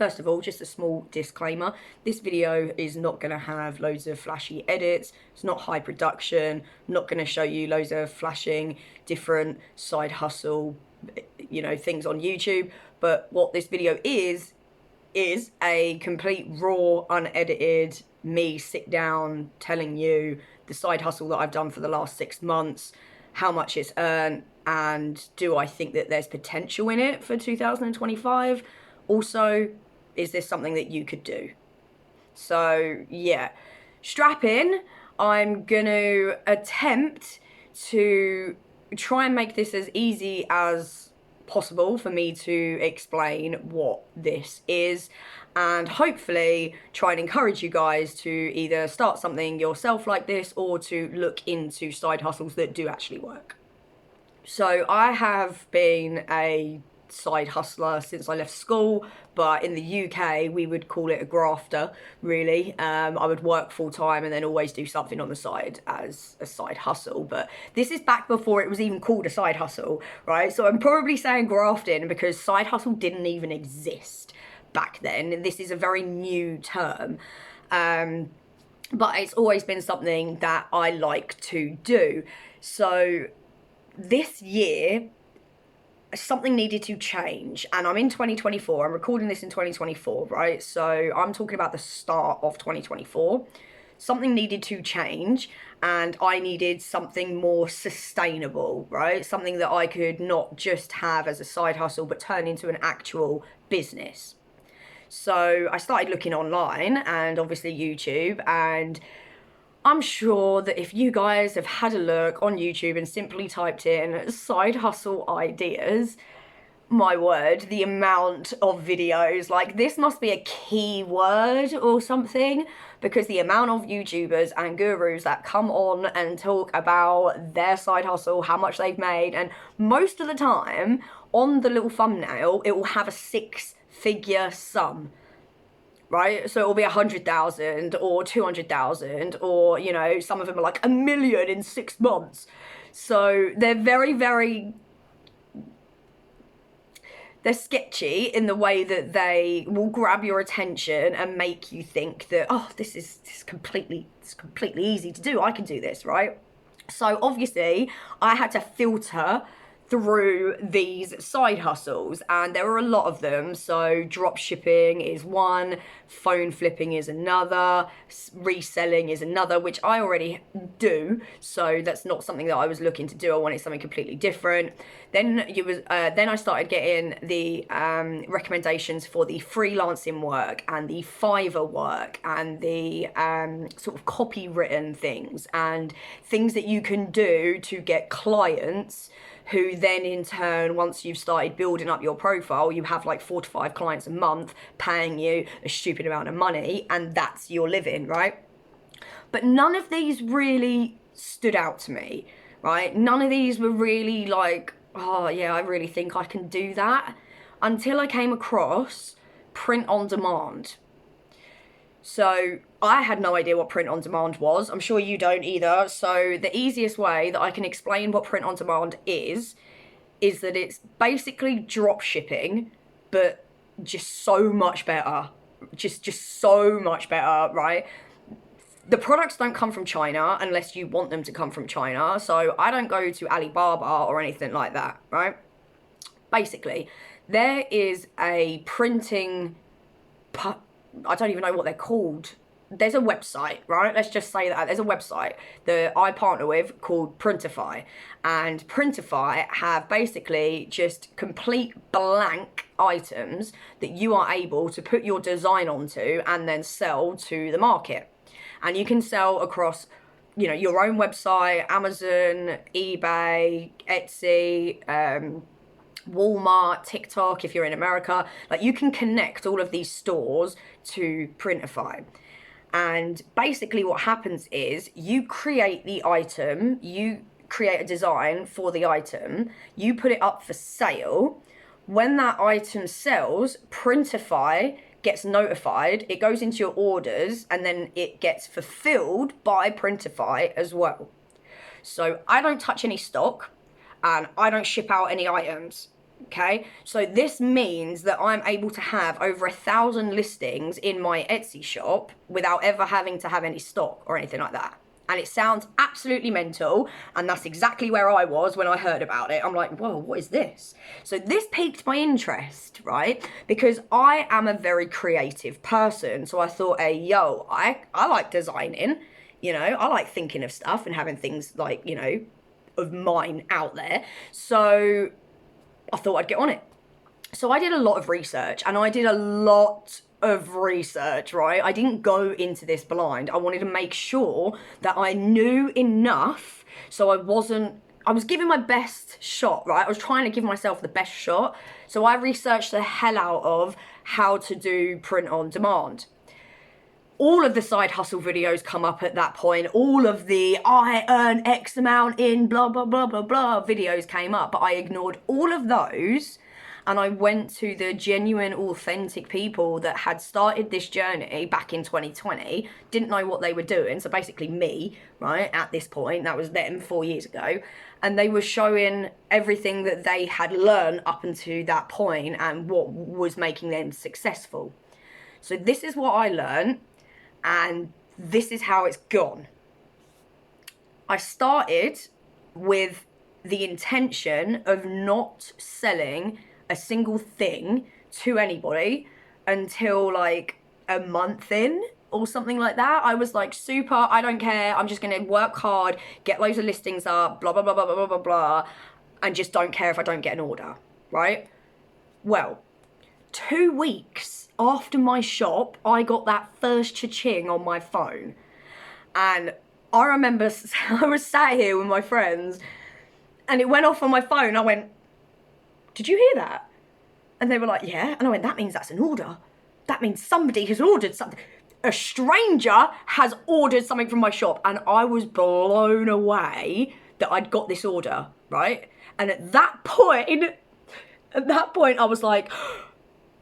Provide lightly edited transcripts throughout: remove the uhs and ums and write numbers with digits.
First of all, just a small disclaimer, this video is not going to have loads of flashy edits, it's not high production, not going to show you loads of flashing different side hustle, things on YouTube, but what this video is a complete raw, unedited, me sit down telling you the side hustle that I've done for the last 6 months, how much it's earned, and do I think that there's potential in it for 2025? Also, is this something that you could do? So yeah, strap in. I'm gonna attempt to try and make this as easy as possible for me to explain what this is, and hopefully try and encourage you guys to either start something yourself like this or to look into side hustles that do actually work. So I have been a side hustler since I left school, but in the UK we would call it a grafter, really. I would work full time and then always do something on the side as a side hustle, but this is back before it was even called a side hustle, right? So I'm probably saying grafting because side hustle didn't even exist back then. This is a very new term, but it's always been something that I like to do. So this year something needed to change, and I'm in 2024. I'm recording this in 2024, right? So I'm talking about the start of 2024. Something needed to change, and I needed something more sustainable, right? Something that I could not just have as a side hustle, but turn into an actual business. So I started looking online and obviously YouTube, and I'm sure that if you guys have had a look on YouTube and simply typed in side hustle ideas, my word, the amount of videos, like this must be a keyword or something, because the amount of YouTubers and gurus that come on and talk about their side hustle, how much they've made, and most of the time on the little thumbnail, it will have a 6-figure sum. Right? So it will be 100,000 or 200,000, or, some of them are like 1 million in 6 months. So they're they're sketchy in the way that they will grab your attention and make you think that, oh, this is completely easy to do. I can do this, right? So obviously I had to filter through these side hustles, and there are a lot of them. So drop shipping is one, phone flipping is another, reselling is another, which I already do, so that's not something that I was looking to do. I wanted something completely different. Then I started getting the recommendations for the freelancing work and the Fiverr work and the sort of copywritten things and things that you can do to get clients, who then in turn, once you've started building up your profile, you have like 4 to 5 clients a month paying you a stupid amount of money, and that's your living, right? But none of these really stood out to me, right? None of these were really like, oh yeah, I really think I can do that, until I came across print on demand. So I had no idea what print on demand was. I'm sure you don't either. So the easiest way that I can explain what print on demand is that it's basically drop shipping, but just so much better. Just so much better, right? The products don't come from China unless you want them to come from China. So I don't go to Alibaba or anything like that, right? Basically, there is a printing, I don't even know what they're called. There's a website, right? Let's just say that there's a website that I partner with called Printify, and Printify have basically just complete blank items that you are able to put your design onto and then sell to the market. And you can sell across, your own website, Amazon, eBay, Etsy, Walmart, TikTok, if you're in America. Like, you can connect all of these stores to Printify. And basically what happens is you create the item, you create a design for the item, you put it up for sale. When that item sells, Printify gets notified, it goes into your orders, and then it gets fulfilled by Printify as well. So I don't touch any stock, and I don't ship out any items. Okay, so this means that I'm able to have over 1,000 listings in my Etsy shop without ever having to have any stock or anything like that. And it sounds absolutely mental, and that's exactly where I was when I heard about it. I'm like, whoa, what is this? So this piqued my interest, right? Because I am a very creative person. So I thought, hey, yo, I like designing, you know, I like thinking of stuff and having things like, you know, of mine out there. So I thought I'd get on it. So I did a lot of research, and I did a lot of research, right? I didn't go into this blind. I wanted to make sure that I knew enough so I was giving my best shot, right? I was trying to give myself the best shot. So I researched the hell out of how to do print on demand. All of the side hustle videos come up at that point. All of the I earn X amount in blah, blah, blah, blah, blah videos came up. But I ignored all of those, and I went to the genuine, authentic people that had started this journey back in 2020, didn't know what they were doing. So basically me, right, at this point, that was them 4 years ago. And they were showing everything that they had learned up until that point and what was making them successful. So this is what I learned, and this is how it's gone. I started with the intention of not selling a single thing to anybody until like a month in or something like that. I was like, super, I don't care. I'm just going to work hard, get loads of listings up, blah, blah, blah, blah, blah, blah, blah, and just don't care if I don't get an order, right? Well, 2 weeks after my shop, I got that first cha-ching on my phone. And I remember I was sat here with my friends, and it went off on my phone. I went, did you hear that? And they were like, yeah. And I went, that means that's an order. That means somebody has ordered something. A stranger has ordered something from my shop. And I was blown away that I'd got this order, right? And at that point, I was like,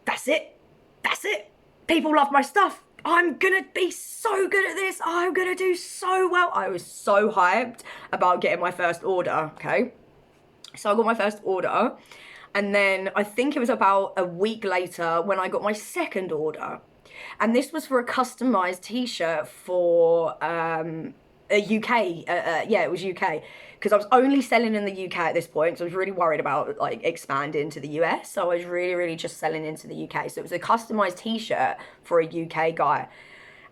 that's it. That's it. People love my stuff. I'm gonna be so good at this. I'm gonna do so well. I was so hyped about getting my first order, okay? So I got my first order, and then I think it was about a week later when I got my second order. And this was for a customized t-shirt for a UK, yeah, it was UK, because I was only selling in the UK at this point, so I was really worried about like expanding to the US, so I was really just selling into the UK. So it was a customized t-shirt for a UK guy.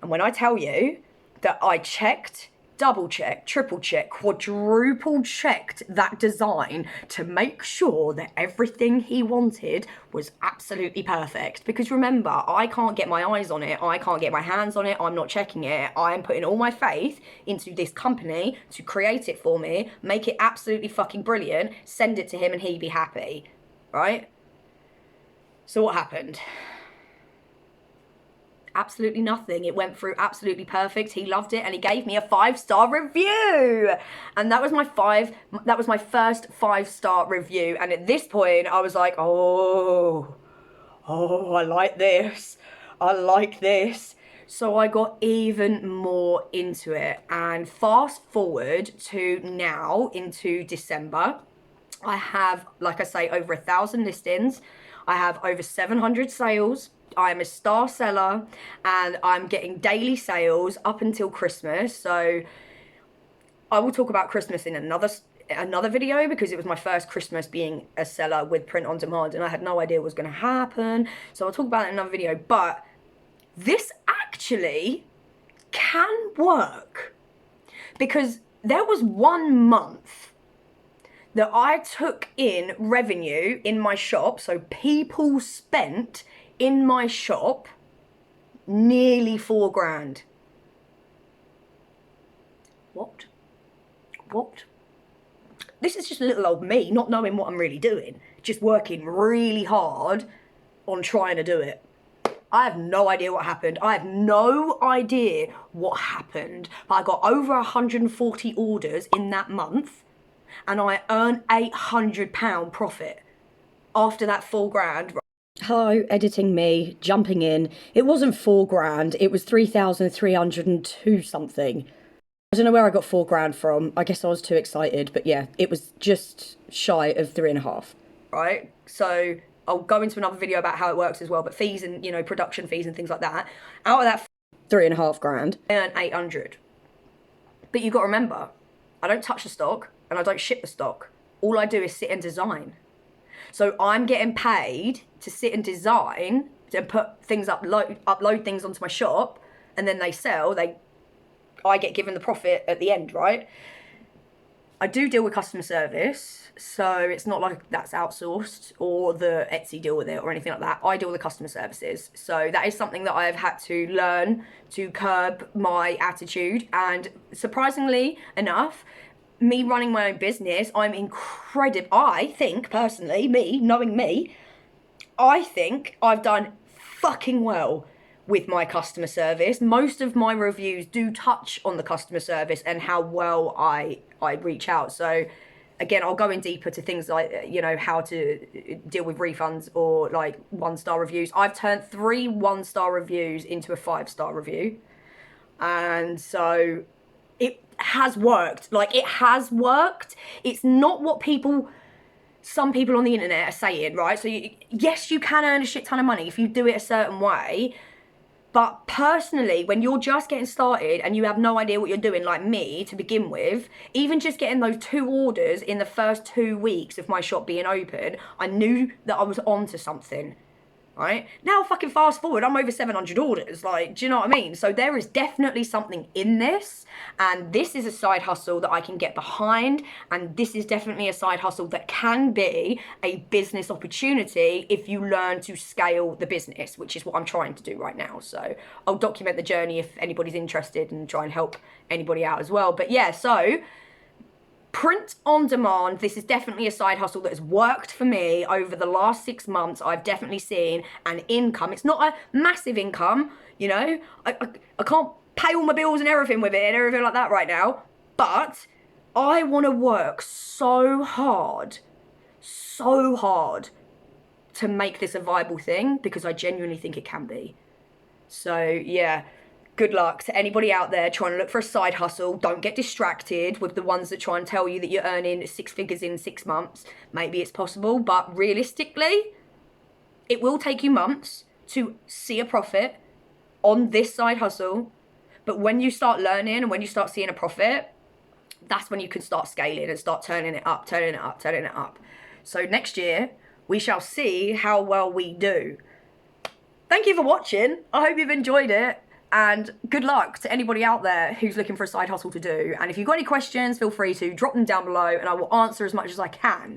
And when I tell you that I checked, double checked, triple checked, quadruple checked that design to make sure that everything he wanted was absolutely perfect. Because remember, I can't get my eyes on it, I can't get my hands on it, I'm not checking it. I am putting all my faith into this company to create it for me, make it absolutely fucking brilliant, send it to him, and he'd be happy, right? So what happened? Absolutely nothing. It went through absolutely perfect. He loved it, and he gave me a 5-star review. And that was my first 5-star review. And at this point, I was like, oh, I like this. I like this. So I got even more into it. And fast forward to now, into December, I have, like I say, over 1,000 listings. I have over 700 sales. I am a star seller, and I'm getting daily sales up until Christmas. So I will talk about Christmas in another video, because it was my first Christmas being a seller with print on demand, and I had no idea what was going to happen. So I'll talk about it in another video. But this actually can work, because there was 1 month that I took in revenue in my shop. So people spent in my shop nearly 4 grand. What? This is just little old me not knowing what I'm really doing, just working really hard on trying to do it. I have no idea what happened. I have no idea what happened. But I got over 140 orders in that month, and I earned £800 profit after that 4 grand. Hello, editing me, jumping in. It wasn't 4 grand, it was 3,302 something. I don't know where I got 4 grand from. I guess I was too excited, but yeah, it was just shy of 3.5, right? So I'll go into another video about how it works as well, but fees and, you know, production fees and things like that. Out of that 3.5 grand, I earn 800. But you got to remember, I don't touch the stock and I don't ship the stock. All I do is sit and design. So I'm getting paid to sit and design and put things upload things onto my shop, and then they sell. I get given the profit at the end, right? I do deal with customer service, so it's not like that's outsourced or the Etsy deal with it or anything like that. I deal with the customer services. So that is something that I have had to learn to curb my attitude. And surprisingly enough, me running my own business, I think personally, knowing me, I think I've done fucking well with my customer service. Most of my reviews do touch on the customer service and how well I reach out. So again, I'll go in deeper to things like, you know, how to deal with refunds or like 1-star reviews. I've turned 3 1-star reviews into a 5-star review. And so it has worked. Like, it has worked. It's not what some people on the internet are saying, right? So yes, you can earn a shit ton of money if you do it a certain way. But personally, when you're just getting started and you have no idea what you're doing, like me, to begin with, even just getting those 2 orders in the first 2 weeks of my shop being open, I knew that I was onto something, right? Now fucking fast forward, I'm over 700 orders, like, do you know what I mean? So there is definitely something in this, and this is a side hustle that I can get behind, and this is definitely a side hustle that can be a business opportunity if you learn to scale the business, which is what I'm trying to do right now. So I'll document the journey if anybody's interested and try and help anybody out as well. But yeah, so print on demand, this is definitely a side hustle that has worked for me over the last 6 months. I've definitely seen an income. It's not a massive income, you know. I can't pay all my bills and everything with it and everything like that right now. But I want to work so hard to make this a viable thing, because I genuinely think it can be. So yeah, good luck to anybody out there trying to look for a side hustle. Don't get distracted with the ones that try and tell you that you're earning 6 figures in 6 months. Maybe it's possible, but realistically, it will take you months to see a profit on this side hustle. But when you start learning and when you start seeing a profit, that's when you can start scaling and start turning it up. So next year, we shall see how well we do. Thank you for watching. I hope you've enjoyed it. And good luck to anybody out there who's looking for a side hustle to do. And if you've got any questions, feel free to drop them down below and I will answer as much as I can.